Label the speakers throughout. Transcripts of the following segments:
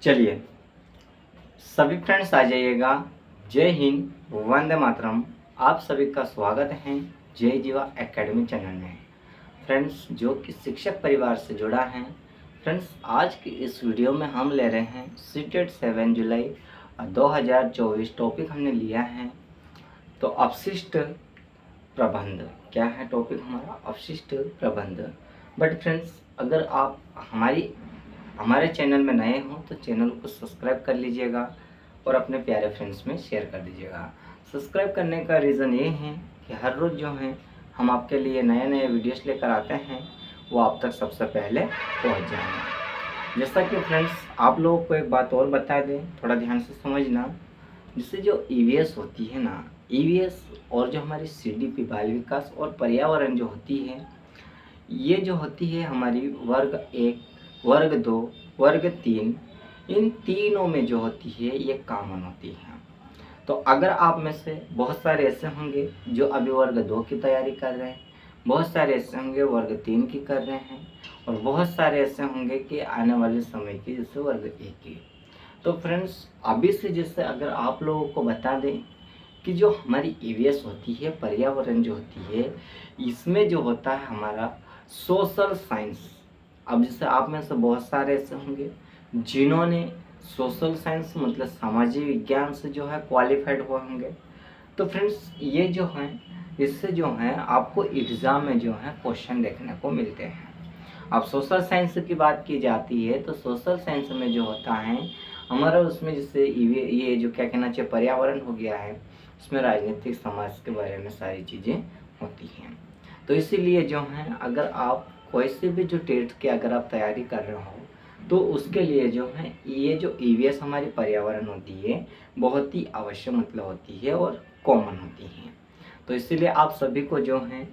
Speaker 1: चलिए सभी फ्रेंड्स आ जाइएगा। जय हिंद, वंदे मातरम। आप सभी का स्वागत है जय जीवा एकेडमी चैनल में। फ्रेंड्स जो कि शिक्षक परिवार से जुड़ा है, फ्रेंड्स आज की इस वीडियो में हम ले रहे हैं सीटेट 7 जुलाई 2024। टॉपिक हमने लिया है तो अपशिष्ट प्रबंध। क्या है टॉपिक हमारा? अपशिष्ट प्रबंध। बट फ्रेंड्स अगर आप हमारे चैनल में नए हो तो चैनल को सब्सक्राइब कर लीजिएगा और अपने प्यारे फ्रेंड्स में शेयर कर दीजिएगा। सब्सक्राइब करने का रीज़न ये है कि हर रोज़ जो है हम आपके लिए नए नए वीडियोस लेकर आते हैं, वो आप तक सबसे पहले पहुंच जाएंगे। जैसा कि फ्रेंड्स आप लोगों को एक बात और बता दें, थोड़ा ध्यान से समझना। जैसे जो ईवीएस होती है ना, ईवीएस और जो हमारी सीडीपी बाल विकास और पर्यावरण जो होती है, ये जो होती है हमारी वर्ग 1, वर्ग 2, वर्ग 3, इन तीनों में जो होती है ये कॉमन होती है। तो अगर आप में से बहुत सारे ऐसे होंगे जो अभी वर्ग 2 की तैयारी कर रहे हैं, बहुत सारे ऐसे होंगे वर्ग 3 की कर रहे हैं, और बहुत सारे ऐसे होंगे कि आने वाले समय की जैसे वर्ग 1 की। तो फ्रेंड्स अभी से जैसे अगर आप लोगों को बता दें कि जो हमारी ईवीएस होती है, पर्यावरण जो होती है, इसमें जो होता है हमारा सोशल साइंस। अब जैसे आप में से बहुत सारे ऐसे होंगे जिन्होंने सोशल साइंस मतलब सामाजिक विज्ञान से जो है क्वालिफाइड हुए होंगे। तो फ्रेंड्स ये जो है इससे जो है आपको एग्ज़ाम में जो है क्वेश्चन देखने को मिलते हैं। अब सोशल साइंस की बात की जाती है तो सोशल साइंस में जो होता है हमारा, उसमें जैसे ये जो क्या कहना चाहिए पर्यावरण हो गया है, उसमें राजनीतिक समाज के बारे में सारी चीज़ें होती हैं। तो इसीलिए जो है अगर आप कोई से भी जो टेट की अगर आप तैयारी कर रहे हो तो उसके लिए जो है ये जो ईवीएस हमारी पर्यावरण होती है बहुत ही आवश्यक मतलब होती है और कॉमन होती है। तो इसीलिए आप सभी को जो है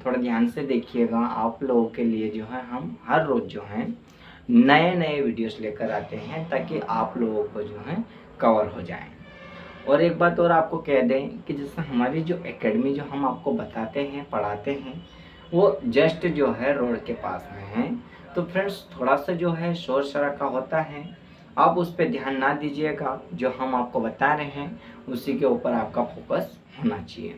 Speaker 1: थोड़ा ध्यान से देखिएगा। आप लोगों के लिए जो है हम हर रोज़ जो है नए नए वीडियोस लेकर आते हैं ताकि आप लोगों को जो है कवर हो जाए। और एक बात और आपको कह दें कि जैसे हमारी जो एकेडमी जो हम आपको बताते हैं, पढ़ाते हैं, वो जस्ट जो है रोड के पास में है। तो फ्रेंड्स थोड़ा सा जो है शोर शराबा होता है, आप उस पर ध्यान ना दीजिएगा। जो हम आपको बता रहे हैं उसी के ऊपर आपका फोकस होना चाहिए।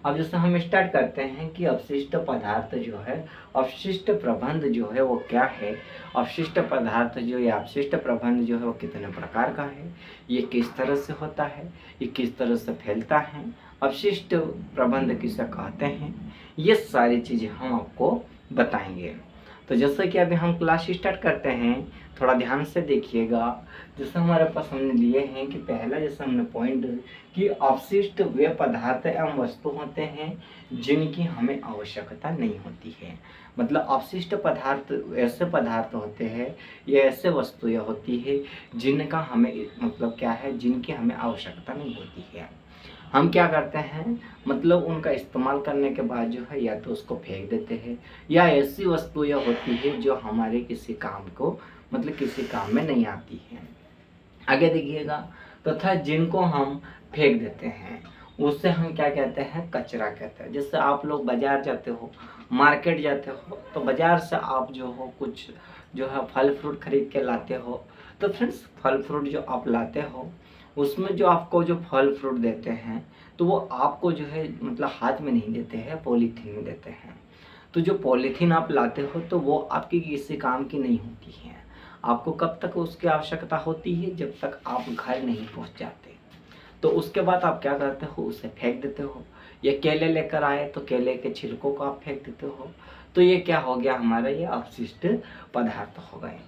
Speaker 1: अब जैसे हम स्टार्ट करते हैं कि अपशिष्ट पदार्थ जो है, अपशिष्ट प्रबंध जो है वो क्या है, अपशिष्ट पदार्थ जो या अपशिष्ट प्रबंध जो है वो कितने प्रकार का है, ये किस तरह से होता है, ये किस तरह से फैलता है, अपशिष्ट प्रबंध किसे कहते हैं, ये सारी चीज़ें हम आपको बताएंगे। तो जैसे कि अभी हम क्लास स्टार्ट करते हैं, थोड़ा ध्यान से देखिएगा। जैसे हमारे पास हमने लिए हैं कि पहला जैसे हमने पॉइंट कि अपशिष्ट वे पदार्थ एवं वस्तु होते हैं जिनकी हमें आवश्यकता नहीं होती है। मतलब अपशिष्ट पदार्थ ऐसे पदार्थ होते हैं, ये ऐसे वस्तुएं होती है जिनका हमें मतलब क्या है, जिनकी हमें आवश्यकता नहीं होती है। हम क्या करते हैं, मतलब उनका इस्तेमाल करने के बाद जो है या तो उसको फेंक देते हैं, या ऐसी वस्तुएं होती है जो हमारे किसी काम को मतलब किसी काम में नहीं आती है। आगे देखिएगा, तथा जिनको हम फेंक देते हैं उससे हम क्या कहते हैं, कचरा कहते हैं। जैसे आप लोग बाजार जाते हो, मार्केट जाते हो, तो बाजार से आप जो हो कुछ जो है फल फ्रूट खरीद के लाते हो। तो फ्रेंड्स फल फ्रूट जो आप लाते हो उसमें जो आपको जो फल फ्रूट देते हैं तो वो आपको जो है मतलब हाथ में नहीं देते हैं, पॉलीथीन में देते हैं। तो जो पॉलीथीन आप लाते हो तो वो आपकी किसी काम की नहीं होती है। आपको कब तक उसकी आवश्यकता होती है, जब तक आप घर नहीं पहुंच जाते। तो उसके बाद आप क्या करते हो, उसे फेंक देते हो। या केले लेकर आए तो केले के छिलकों को आप फेंक देते हो। तो ये क्या हो गया हमारा, ये अपशिष्ट पदार्थ हो गए।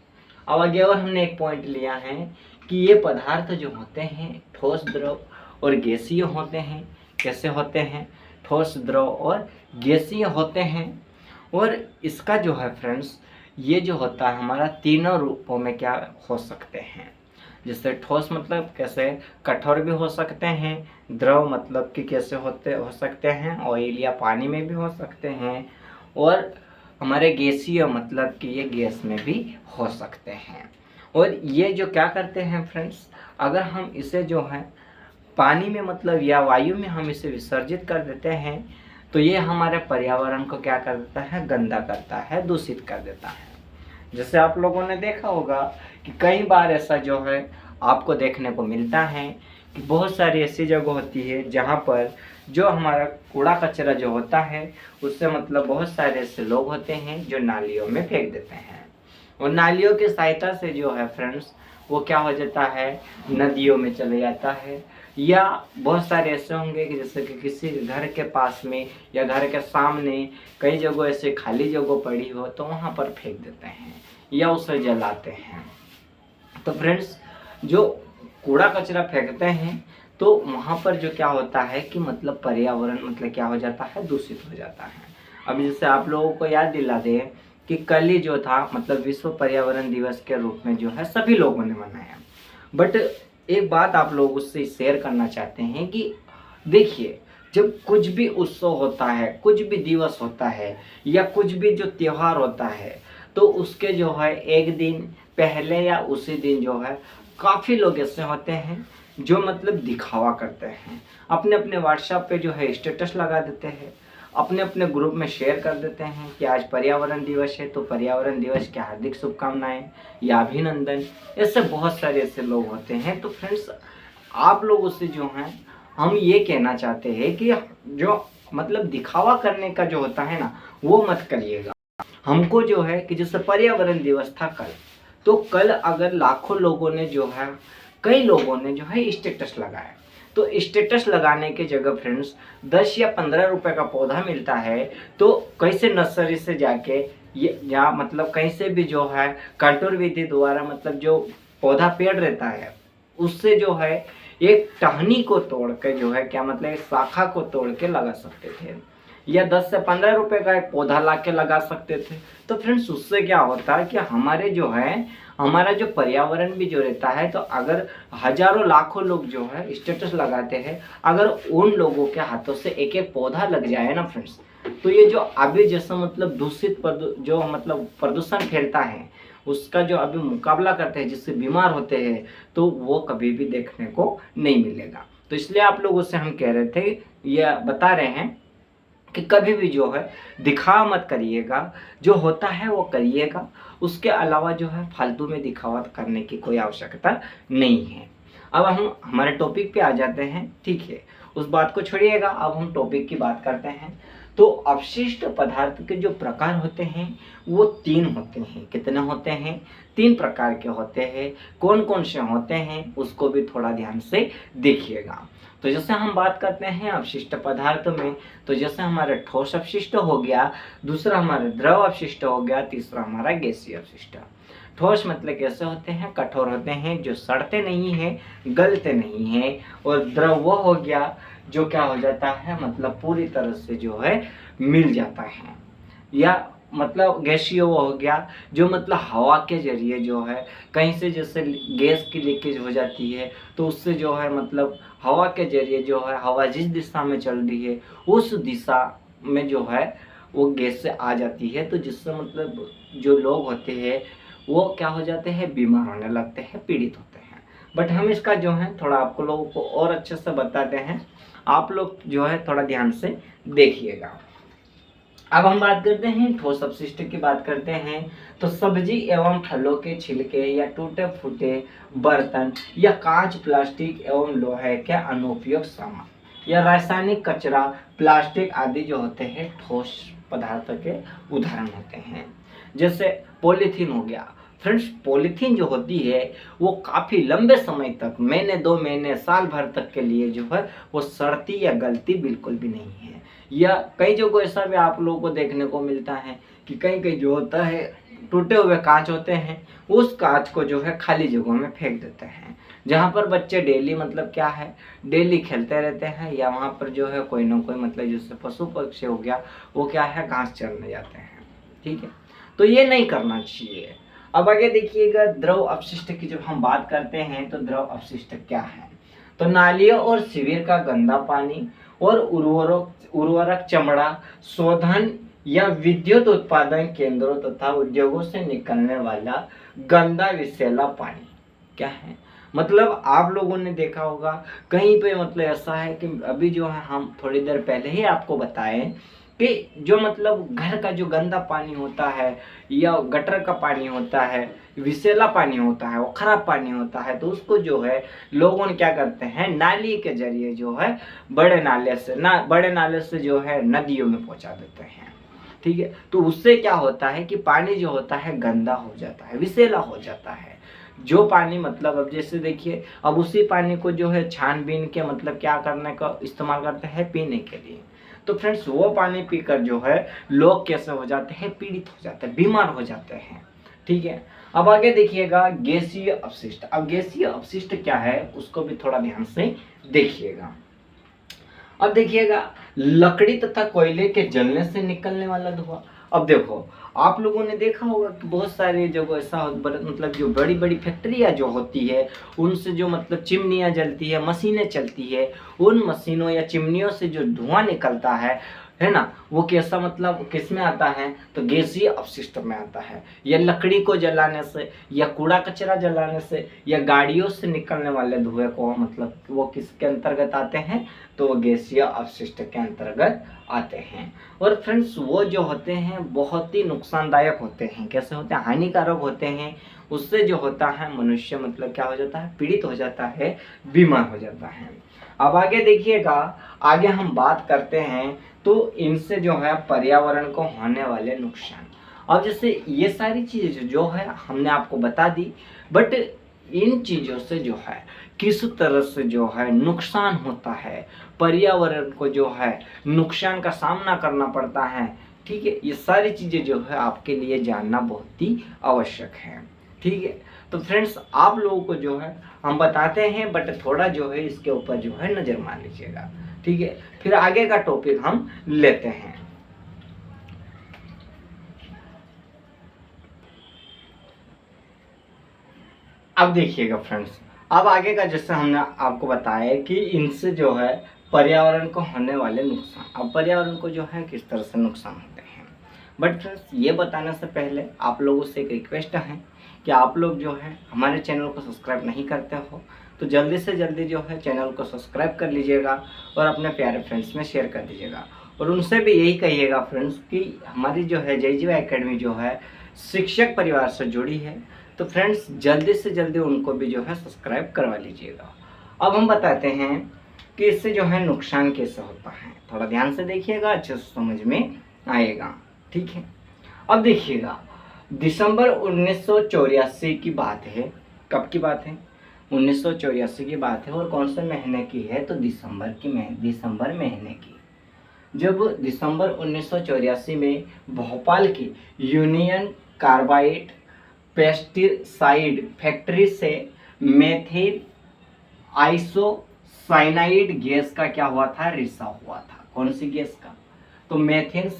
Speaker 1: अब आगे और हमने एक पॉइंट लिया है कि ये पदार्थ जो होते हैं ठोस, द्रव और गैसीय होते हैं। कैसे होते हैं, ठोस, द्रव और गैसीय होते हैं। और इसका जो है फ्रेंड्स ये जो होता है हमारा तीनों रूपों में क्या हो सकते हैं। जैसे ठोस मतलब कैसे, कठोर भी हो सकते हैं, द्रव मतलब कि कैसे हो सकते हैं, ऑयल या पानी में भी हो सकते हैं, और हमारे गैसीय मतलब कि ये गैस में भी हो सकते हैं। और ये जो क्या करते हैं फ्रेंड्स, अगर हम इसे जो है पानी में मतलब या वायु में हम इसे विसर्जित कर देते हैं तो ये हमारे पर्यावरण को क्या कर देता है, गंदा करता है, दूषित कर देता है। जैसे आप लोगों ने देखा होगा कि कई बार ऐसा जो है आपको देखने को मिलता है कि बहुत सारी ऐसी जगह होती है जहाँ पर जो हमारा कूड़ा कचरा जो होता है उससे मतलब बहुत सारे ऐसे लोग होते हैं जो नालियों में फेंक देते हैं। और नालियों की सहायता से जो है फ्रेंड्स वो क्या हो जाता है, नदियों में चले जाता है। या बहुत सारे ऐसे होंगे कि जैसे कि किसी घर के पास में या घर के सामने कई जगह ऐसे खाली जगह पड़ी हो तो वहाँ पर फेंक देते हैं या उसे जलाते हैं। तो फ्रेंड्स जो कूड़ा कचरा फेंकते हैं तो वहाँ पर जो क्या होता है कि मतलब पर्यावरण मतलब क्या हो जाता है, दूषित हो जाता है। अभी जैसे आप लोगों को याद दिला दें कि कल ही जो था मतलब विश्व पर्यावरण दिवस के रूप में जो है सभी लोगों ने मनाया। बट एक बात आप लोगों से शेयर करना चाहते हैं कि देखिए, जब कुछ भी उत्सव होता है, कुछ भी दिवस होता है या कुछ भी जो त्योहार होता है तो उसके जो है एक दिन पहले या उसी दिन जो है काफ़ी लोग ऐसे होते हैं जो मतलब दिखावा करते हैं, अपने अपने व्हाट्सएप पे जो है स्टेटस लगा देते हैं, अपने अपने ग्रुप में शेयर कर देते हैं कि आज पर्यावरण दिवस है तो पर्यावरण दिवस की हार्दिक शुभकामनाएं या अभिनंदन। ऐसे बहुत सारे ऐसे लोग होते हैं। तो फ्रेंड्स आप लोगों से जो हैं हम ये कहना चाहते हैं कि जो मतलब दिखावा करने का जो होता है ना वो मत करिएगा। हमको जो है कि जैसे पर्यावरण दिवस था कल, तो कल अगर लाखों लोगों ने जो है कई लोगों ने जो है स्टेटस लगाया तो स्टेटस लगाने के जगह फ्रेंड्स 10 या 15 रुपए का पौधा मिलता है तो कैसे नर्सरी से जाके ये या मतलब कहीं से भी जो है कंट्रोल विधि द्वारा मतलब जो पौधा पेड़ रहता है उससे जो है एक टहनी को तोड़ के जो है क्या मतलब एक शाखा को तोड़ के लगा सकते थे या 10 से 15 रुपए का एक पौधा ला के लगा सकते थे। तो फ्रेंड्स उससे क्या होता है कि हमारे जो है हमारा जो पर्यावरण भी जो रहता है तो अगर हजारों लाखों लोग जो है स्टेटस लगाते हैं, अगर उन लोगों के हाथों से एक एक पौधा लग जाए ना फ्रेंड्स तो ये जो अभी जैसा मतलब दूषित जो मतलब प्रदूषण फैलता है उसका जो अभी मुकाबला करते हैं जिससे बीमार होते हैं तो वो कभी भी देखने को नहीं मिलेगा। तो इसलिए आप लोगों से हम कह रहे थे या बता रहे हैं कि कभी भी जो है दिखावा मत करिएगा, जो होता है वो करिएगा, उसके अलावा जो है फालतू में दिखावा करने की कोई आवश्यकता नहीं है। अब हम हमारे टॉपिक पे आ जाते हैं, ठीक है, उस बात को छोड़िएगा, अब हम टॉपिक की बात करते हैं। तो अपशिष्ट पदार्थ के जो प्रकार होते हैं वो 3 होते हैं। कितने होते हैं? 3 प्रकार के होते हैं। कौन कौन से होते हैं उसको भी थोड़ा ध्यान से देखिएगा। तो जैसे हम बात करते हैं अपशिष्ट पदार्थ में, तो जैसे हमारा ठोस अपशिष्ट हो गया, दूसरा हमारा द्रव अपशिष्ट हो गया, तीसरा हमारा गैसीय अपशिष्ट। ठोस मतलब कैसे होते हैं? कठोर होते हैं, जो सड़ते नहीं हैं, गलते नहीं हैं। और द्रव वो हो गया जो क्या हो जाता है मतलब पूरी तरह से जो है मिल जाता है। या मतलब गैसीय वो हो गया जो मतलब हवा के जरिए जो है कहीं से जैसे गैस की लीकेज हो जाती है तो उससे जो है मतलब हवा के जरिए जो है हवा जिस दिशा में चल रही है उस दिशा में जो है वो गैस से आ जाती है, तो जिससे मतलब जो लोग होते हैं वो क्या हो जाते हैं, बीमार होने लगते हैं, पीड़ित होते हैं। बट हम इसका जो है थोड़ा आपको लोगों को और अच्छे से बताते हैं, आप लोग जो है थोड़ा ध्यान से देखिएगा। अब हम बात करते हैं ठोस अपशिष्ट की बात करते हैं। तो सब्जी एवं फलों के छिलके या टूटे फूटे बर्तन या कांच, प्लास्टिक एवं लोहे के अनुपयोग सामान या रासायनिक कचरा, प्लास्टिक आदि जो होते हैं ठोस पदार्थ के उदाहरण होते हैं। जैसे पॉलीथीन हो गया। फ्रेंड्स पॉलीथीन जो होती है वो काफ़ी लंबे समय तक, महीने 2 महीने साल भर तक के लिए जो है वो सड़ती या गलती बिल्कुल भी नहीं है। या कई जगह ऐसा भी आप लोगों को देखने को मिलता है कि कहीं कहीं जो होता है टूटे हुए कांच होते हैं, उस कांच को जो है खाली जगहों में फेंक देते हैं जहाँ पर बच्चे डेली मतलब क्या है डेली खेलते रहते हैं, या वहाँ पर जो है कोई ना कोई मतलब जैसे पशु पक्षी हो गया वो क्या है घास चरने जाते हैं। ठीक है, तो ये नहीं करना चाहिए। अब आगे देखिएगा द्रव अपशिष्ट की जब हम बात करते हैं तो द्रव अपशिष्ट क्या है? तो नालियों और शिविर का गंदा पानी और उर्वरक चमड़ा, शोधन या विद्युत उत्पादन केंद्रों तथा उद्योगों से निकलने वाला गंदा विषैला पानी क्या है? मतलब आप लोगों ने देखा होगा कहीं पे मतलब ऐसा है कि अभी जो है हम थोड़ी देर पहले ही आपको बताएं कि जो मतलब घर का जो गंदा पानी होता है या गटर का पानी होता है, विषैला पानी होता है, वो खराब पानी होता है, तो उसको जो है लोगों ने क्या करते हैं, नाली के जरिए जो है बड़े नाले से जो है नदियों में पहुंचा देते हैं। ठीक है, तो उससे क्या होता है कि पानी जो होता है गंदा हो जाता है, विषैला हो जाता है। जो पानी मतलब अब जैसे देखिए, अब उसी पानी को जो है छानबीन के मतलब क्या करने का इस्तेमाल करते हैं, पीने के लिए। तो फ्रेंड्स वो पानी पीकर जो है लोग कैसे हो जाते हैं, पीड़ित हो जाते हैं, बीमार हो जाते हैं। ठीक है, अब आगे देखिएगा गैसीय अपशिष्ट। अब गैसीय अपशिष्ट क्या है उसको भी थोड़ा ध्यान से देखिएगा। अब देखिएगा लकड़ी तथा कोयले के जलने से निकलने वाला धुआं। अब देखो आप लोगों ने देखा होगा कि बहुत सारी जगह ऐसा मतलब जो बड़ी बड़ी फैक्ट्रियाँ जो होती है उनसे जो मतलब चिमनियाँ जलती है, मशीनें चलती है, उन मशीनों या चिमनियों से जो धुआं निकलता है ना, वो कैसा मतलब किस में आता है, तो गैसीय अपशिष्ट में आता है। या लकड़ी को जलाने से या कूड़ा कचरा जलाने से या गाड़ियों से निकलने वाले धुएं को मतलब वो किसके अंतर्गत आते हैं, तो वो गैसीय अपशिष्ट के अंतर्गत आते हैं। और फ्रेंड्स वो जो होते हैं बहुत ही नुकसानदायक होते हैं। कैसे होते हैं, हानिकारक होते हैं। उससे जो होता है मनुष्य मतलब क्या हो जाता है, पीड़ित हो जाता है, बीमार हो जाता है। अब आगे देखिएगा, आगे हम बात करते हैं तो इनसे जो है पर्यावरण को होने वाले नुकसान। अब जैसे ये सारी चीजें जो है हमने आपको बता दी, बट इन चीजों से जो है किस तरह से जो है नुकसान होता है, पर्यावरण को जो है नुकसान का सामना करना पड़ता है। ठीक है, ये सारी चीजें जो है आपके लिए जानना बहुत ही आवश्यक है। ठीक है, तो फ्रेंड्स आप लोगों को जो है हम बताते हैं, बट थोड़ा जो है इसके ऊपर जो है नजर मार लीजिएगा। ठीक है, फिर आगे का टॉपिक हम लेते हैं। अब देखिएगा फ्रेंड्स, अब आगे का जैसे हमने आपको बताया कि इनसे जो है पर्यावरण को होने वाले नुकसान। अब पर्यावरण को जो है किस तरह से नुकसान होते हैं, बट फ्रेंड्स ये बताने से पहले आप लोगों से एक रिक्वेस्ट है कि आप लोग जो है हमारे चैनल को सब्सक्राइब नहीं करते हो तो जल्दी से जल्दी जो है चैनल को सब्सक्राइब कर लीजिएगा और अपने प्यारे फ्रेंड्स में शेयर कर दीजिएगा। और उनसे भी यही कहिएगा फ्रेंड्स कि हमारी जो है जय जीवा एकेडमी जो है शिक्षक परिवार से जुड़ी है, तो फ्रेंड्स जल्दी से जल्दी उनको भी जो है सब्सक्राइब करवा लीजिएगा। अब हम बताते हैं कि इससे जो है नुकसान कैसे होता है, थोड़ा ध्यान से देखिएगा, अच्छे से समझ में आएगा। ठीक है, अब देखिएगा दिसंबर 1984 की बात है। कब की बात है, 1984 की बात है। और कौन से महीने की है, तो दिसंबर महीने की। जब दिसंबर 1984 में भोपाल की यूनियन कार्बाइड पेस्टिसाइड फैक्ट्री से मेथिल आइसोसाइनाइड गैस का क्या हुआ था, रिसाव हुआ था। कौन सी गैस का, तो मेथिल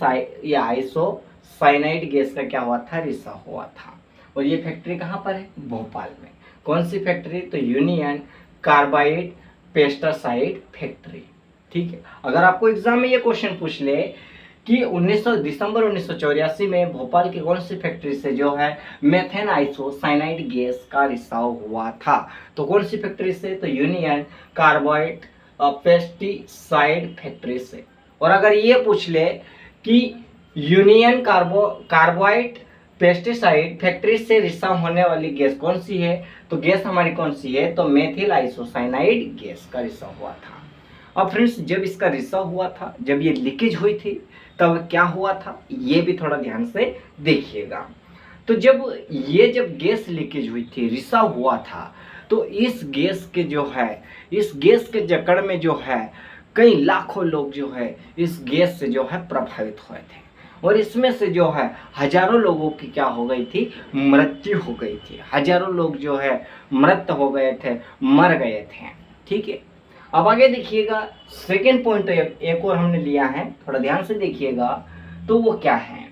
Speaker 1: या आइसोसाइनाइड गैस का क्या हुआ था, रिसाव हुआ था। और ये फैक्ट्री कहाँ पर है, भोपाल में। कौन सी फैक्ट्री, तो यूनियन कार्बाइड पेस्टिसाइड फैक्ट्री। ठीक है, अगर आपको एग्जाम में ये क्वेश्चन पूछ ले कि दिसंबर 1984 में भोपाल की कौन सी फैक्ट्री से जो है मेथेन आइसोसाइनाइड गैस का रिसाव हुआ था, तो कौन सी फैक्ट्री से, तो यूनियन कार्बाइड पेस्टिसाइड फैक्ट्री से। और अगर ये पूछ ले कि यूनियन कार्बाइड पेस्टिसाइड फैक्ट्री से रिसाव होने वाली गैस कौन सी है, तो गैस हमारी कौन सी है, तो मेथिल आइसोसाइनाइड गैस का रिसाव हुआ था। अब फ्रेंड्स जब इसका रिसाव हुआ था, जब ये लीकेज हुई थी, तब क्या हुआ था, ये भी थोड़ा ध्यान से देखिएगा। तो जब गैस लीकेज हुई थी, रिसाव हुआ था, तो इस गैस के जकड़ में जो है कई लाखों लोग जो है इस गैस से जो है प्रभावित हुए थे। और इसमें से जो है हजारों लोगों की क्या हो गई थी, मृत्यु हो गई थी। हजारों लोग जो है मृत हो गए थे, मर गए थे। ठीक है, अब आगे देखिएगा सेकेंड पॉइंट एक और हमने लिया है, थोड़ा ध्यान से देखिएगा। तो वो क्या है,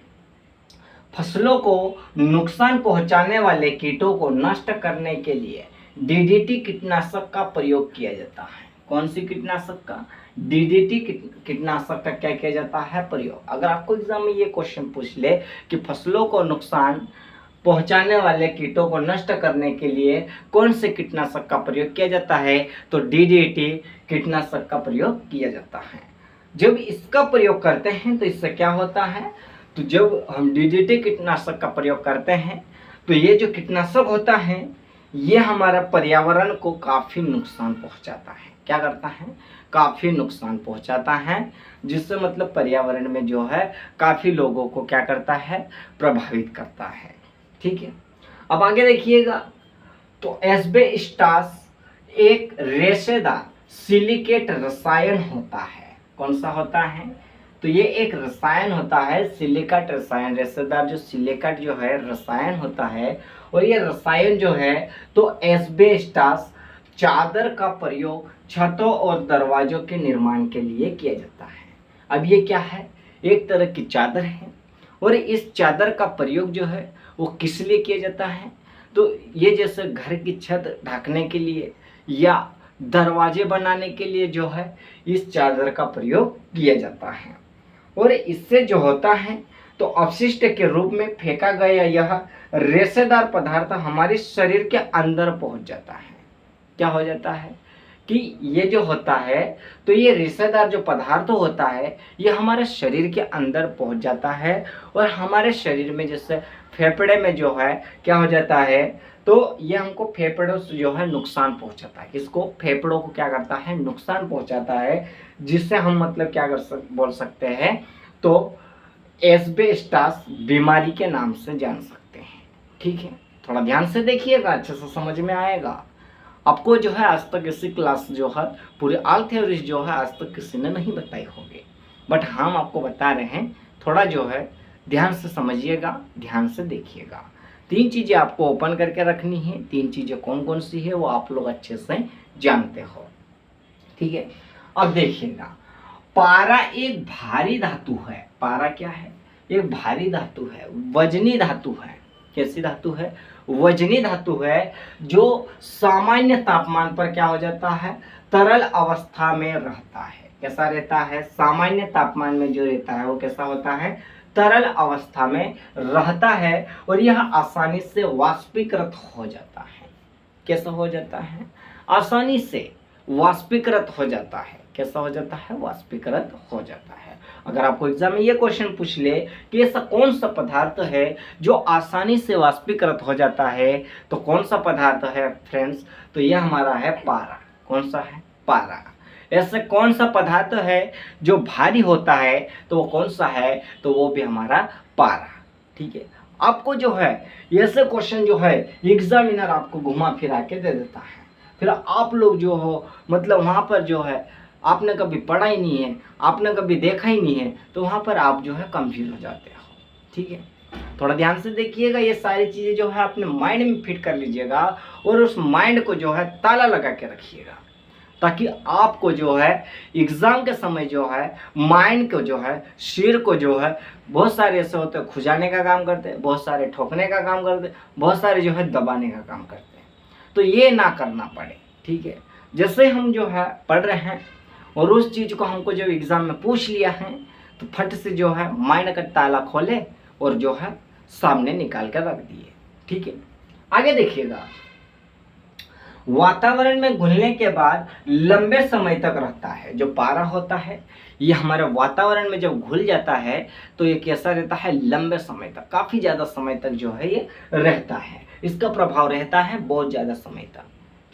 Speaker 1: फसलों को नुकसान पहुंचाने वाले कीटों को नष्ट करने के लिए डीडीटी कीटनाशक का प्रयोग किया जाता है। कौन सी कीटनाशक का, डीडीटी कीटनाशक का क्या किया जाता है, प्रयोग। अगर आपको एग्जाम में ये क्वेश्चन पूछ ले कि फसलों को नुकसान पहुंचाने वाले कीटों को नष्ट करने के लिए कौन से कीटनाशक का प्रयोग किया जाता है, तो डीडीटी कीटनाशक का प्रयोग किया जाता है। जब इसका प्रयोग करते हैं तो इससे क्या होता है, तो जब हम डीडीटी कीटनाशक का प्रयोग करते हैं तो ये जो कीटनाशक होता है ये हमारा पर्यावरण को काफ़ी नुकसान पहुंचाता है। क्या करता है, काफ़ी नुकसान पहुंचाता है, जिससे मतलब पर्यावरण में जो है काफ़ी लोगों को क्या करता है, प्रभावित करता है। ठीक है, अब आगे देखिएगा, तो एस्बेस्टॉस एक रेशेदार सिलिकेट रसायन होता है। कौन सा होता है, तो ये एक रसायन होता है, सिलिकेट रसायन, रेशेदार जो सिलिकेट जो है रसायन होता है। और ये रसायन जो है तो एस्बेस्टॉस चादर का प्रयोग छतों और दरवाजों के निर्माण के लिए किया जाता है। अब ये क्या है, एक तरह की चादर है, और इस चादर का प्रयोग जो है वो किस लिए किया जाता है, तो ये जैसे घर की छत ढकने के लिए या दरवाजे बनाने के लिए जो है इस चादर का प्रयोग किया जाता है। और इससे जो होता है तो अपशिष्ट के रूप में फेंका गया यह रेशेदार पदार्थ हमारे शरीर के अंदर पहुंच जाता है। क्या हो जाता है कि ये जो होता है तो ये रेशेदार जो पदार्थ होता है ये हमारे शरीर के अंदर पहुंच जाता है, और हमारे शरीर में जैसे फेफड़े में जो है क्या हो जाता है, तो ये हमको फेफड़ों से जो है नुकसान पहुंचाता है। इसको फेफड़ों को क्या करता है, नुकसान पहुंचाता है, जिससे हम मतलब क्या बोल सकते हैं, तो एस्बेस्टॉस बीमारी के नाम से जान सकते हैं। ठीक है, थोड़ा ध्यान से देखिएगा, अच्छे से समझ में आएगा आपको। जो है आज तक ऐसी क्लास जो है पूरी ऑल थ्योरीज जो है आज तक किसी ने नहीं बताई होगी, बट हम आपको बता रहे हैं, थोड़ा जो है ध्यान से समझिएगा, ध्यान से देखिएगा। 3 चीज़ें आपको ओपन करके रखनी है, 3 चीज़ें कौन कौन सी है वो आप लोग अच्छे से जानते हो। ठीक है, अब देखिएगा, पारा एक भारी धातु है। पारा क्या है, एक भारी धातु है, वजनी धातु है। कैसी धातु है, वजनी धातु है, जो सामान्य तापमान पर क्या हो जाता है, तरल अवस्था में रहता है। कैसा रहता है, सामान्य तापमान में जो रहता है वो कैसा होता है, तरल अवस्था में रहता है, और यह आसानी से वाष्पीकृत हो जाता है। कैसा हो जाता है, आसानी से वाष्पीकृत हो जाता है। कैसा हो जाता है, वाष्पीकृत हो जाता है। अगर आपको एग्जाम में ये क्वेश्चन पूछ ले कि ऐसा कौन सा पदार्थ है जो आसानी से वाष्पीकृत हो जाता है, तो कौन सा पदार्थ है फ्रेंड्स, तो यह हमारा है पारा। कौन सा है, पारा। ऐसे कौन सा पदार्थ है जो भारी होता है, तो वो कौन सा है, तो वो भी हमारा पारा। ठीक है, आपको जो है ऐसे क्वेश्चन जो है एग्जामिनर आपको घुमा फिरा के दे देता है, फिर आप लोग जो हो मतलब वहाँ पर जो है आपने कभी पढ़ा ही नहीं है, आपने कभी देखा ही नहीं है, तो वहाँ पर आप जो है कंफ्यूज हो जाते हो। ठीक है, थोड़ा ध्यान से देखिएगा, ये सारी चीज़ें जो है अपने माइंड में फिट कर लीजिएगा, और उस माइंड को जो है ताला लगा के रखिएगा, ताकि आपको जो है एग्ज़ाम के समय जो है माइंड को जो है, सिर को जो है, बहुत सारे ऐसे होते हैं खुजाने का काम करते हैं, बहुत सारे ठोकने का काम करते हैं, बहुत सारे जो है दबाने का काम करते हैं। तो ये ना करना पड़े। ठीक है, जैसे हम जो है पढ़ रहे हैं और उस चीज़ को हमको जब एग्ज़ाम में पूछ लिया है, तो फट से जो है माइंड का ताला खोले और जो है सामने निकाल कर रख दिए। ठीक है, आगे देखिएगा, वातावरण में घुलने के बाद लंबे समय तक रहता है। जो पारा होता है ये हमारे वातावरण में जब घुल जाता है तो ये कैसा रहता है, लंबे समय तक, काफ़ी ज़्यादा समय तक जो है ये रहता है, इसका प्रभाव रहता है बहुत ज़्यादा समय तक।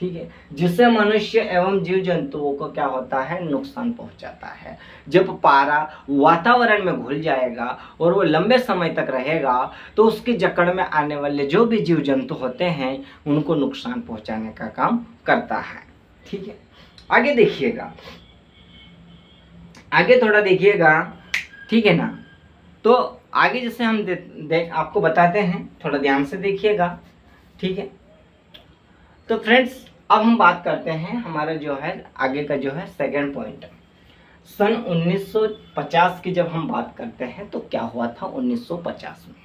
Speaker 1: ठीक है, जिससे मनुष्य एवं जीव जंतुओं को क्या होता है, नुकसान पहुंचाता है। जब पारा वातावरण में घुल जाएगा और वो लंबे समय तक रहेगा तो उसकी जकड़ में आने वाले जो भी जीव जंतु होते हैं उनको नुकसान पहुंचाने का काम करता है। ठीक है, आगे देखिएगा, आगे थोड़ा देखिएगा। ठीक है ना, तो आगे जैसे हम आपको बताते हैं, थोड़ा ध्यान से देखिएगा। ठीक है, तो फ्रेंड्स अब हम बात करते हैं हमारा जो है आगे का जो है सेकंड पॉइंट। सन 1950 की जब हम बात करते हैं तो क्या हुआ था 1950 में,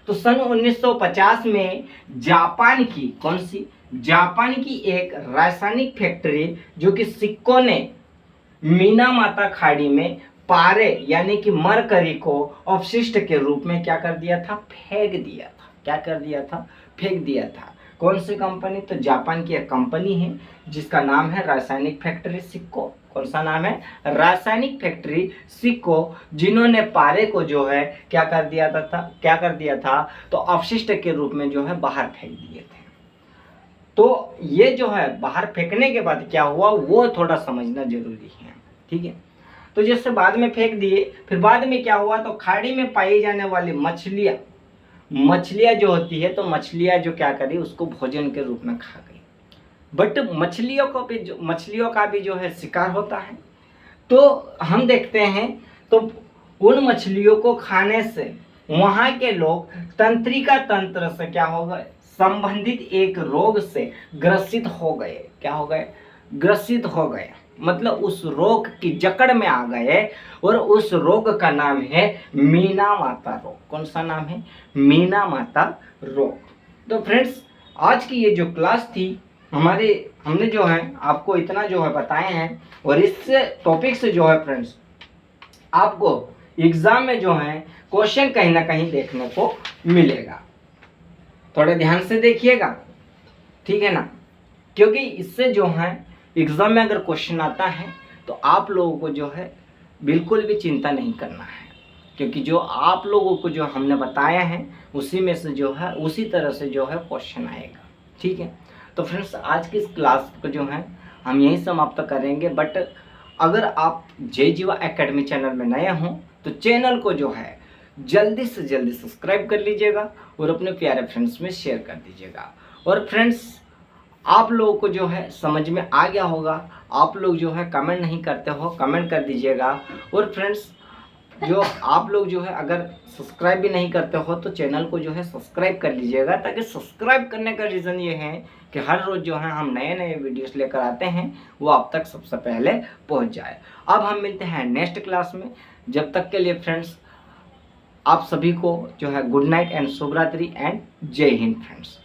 Speaker 1: तो सन 1950 में जापान की, कौन सी, जापान की एक रासायनिक फैक्ट्री जो कि सिक्को ने मीनामाता खाड़ी में पारे यानी कि मरकरी को अपशिष्ट के रूप में क्या कर दिया था, फेंक दिया था। क्या कर दिया था, फेंक दिया था। कौन सी कंपनी, तो जापान की एक कंपनी है जिसका नाम है रासायनिक फैक्ट्री सिक्को। कौन सा नाम है? रासायनिक फैक्ट्री सिको, जिन्होंने पारे को जो है क्या कर दिया था तो अपशिष्ट के रूप में जो है बाहर फेंक दिए थे। तो ये जो है बाहर फेंकने के बाद क्या हुआ वो थोड़ा समझना जरूरी है, ठीक है। तो जैसे बाद में फेंक दिए, फिर बाद में क्या हुआ तो खाड़ी में पाई जाने वाली मछलियां जो होती है, तो मछलियां जो क्या करी उसको भोजन के रूप में खा गई। बट मछलियों का भी जो है शिकार होता है। तो हम देखते हैं तो उन मछलियों को खाने से वहां के लोग तंत्रिका तंत्र से क्या हो गए, संबंधित एक रोग से ग्रसित हो गए। क्या हो गए? ग्रसित हो गए, मतलब उस रोग की जकड़ में आ गए। और उस रोग का नाम है मीना माता रोग। कौन सा नाम है? मीना माता रोग। तो फ्रेंड्स, आज की ये जो क्लास थी हमने जो है आपको इतना जो है बताए हैं। और इस टॉपिक से जो है फ्रेंड्स आपको एग्जाम में जो है क्वेश्चन कहीं ना कहीं देखने को मिलेगा। थोड़े ध्यान से देखिएगा, ठीक है ना, क्योंकि इससे जो है एग्जाम में अगर क्वेश्चन आता है तो आप लोगों को जो है बिल्कुल भी चिंता नहीं करना है, क्योंकि जो आप लोगों को जो हमने बताया है उसी में से जो है उसी तरह से जो है क्वेश्चन आएगा, ठीक है। तो फ्रेंड्स, आज की इस क्लास को जो है हम यहीं समाप्त करेंगे। बट अगर आप जय जीवा एकेडमी चैनल में नए हों तो चैनल को जो है जल्दी से जल्दी सब्सक्राइब कर लीजिएगा और अपने प्यारे फ्रेंड्स में शेयर कर दीजिएगा। और फ्रेंड्स, आप लोगों को जो है समझ में आ गया होगा, आप लोग जो है कमेंट नहीं करते हो, कमेंट कर दीजिएगा। और फ्रेंड्स, जो आप लोग जो है अगर सब्सक्राइब भी नहीं करते हो तो चैनल को जो है सब्सक्राइब कर लीजिएगा, ताकि सब्सक्राइब करने का रीज़न ये है कि हर रोज़ जो है हम नए नए वीडियोस लेकर आते हैं वो आप तक सबसे पहले पहुंच जाए। अब हम मिलते हैं नेक्स्ट क्लास में। जब तक के लिए फ्रेंड्स, आप सभी को जो है गुड नाइट एंड शुभ रात्रि एंड जय हिंद फ्रेंड्स।